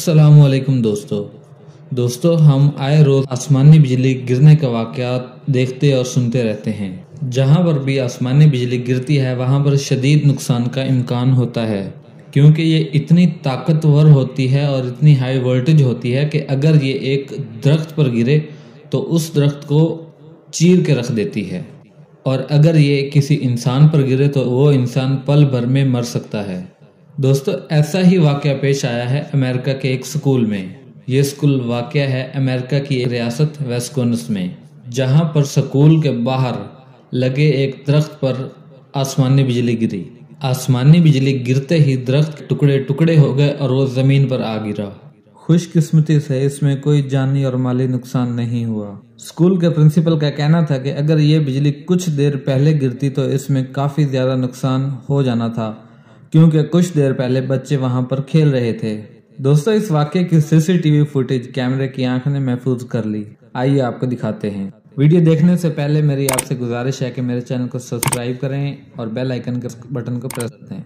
अस्सलामुअलैकुम दोस्तों हम आए रोज आसमानी बिजली गिरने का वाक़यात देखते और सुनते रहते हैं। जहां पर भी आसमानी बिजली गिरती है वहां पर शदीद नुकसान का इम्कान होता है, क्योंकि ये इतनी ताकतवर होती है और इतनी हाई वोल्टेज होती है कि अगर ये एक दरख्त पर गिरे तो उस दरख्त को चीर के रख देती है, और अगर ये किसी इंसान पर गिरे तो वो इंसान पल भर में मर सकता है। दोस्तों, ऐसा ही वाक़या पेश आया है अमेरिका के एक स्कूल में। ये स्कूल वाक़या है अमेरिका की एक रियासत विस्कॉन्सिन में, जहां पर स्कूल के बाहर लगे एक दरख्त पर आसमानी बिजली गिरी। आसमानी बिजली गिरते ही दरख्त टुकड़े टुकड़े हो गए और वो ज़मीन पर आ गिरा। खुशकिस्मती से इसमें कोई जानी और माली नुकसान नहीं हुआ। स्कूल के प्रिंसिपल का कहना था कि अगर ये बिजली कुछ देर पहले गिरती तो इसमें काफ़ी ज़्यादा नुकसान हो जाना था, क्योंकि कुछ देर पहले बच्चे वहां पर खेल रहे थे। दोस्तों, इस वाक़ये की सीसीटीवी फुटेज कैमरे की आंख ने महफूज कर ली। आइए आपको दिखाते हैं। वीडियो देखने से पहले मेरी आपसे गुजारिश है कि मेरे चैनल को सब्सक्राइब करें और बेल आइकन के बटन को प्रेस करें।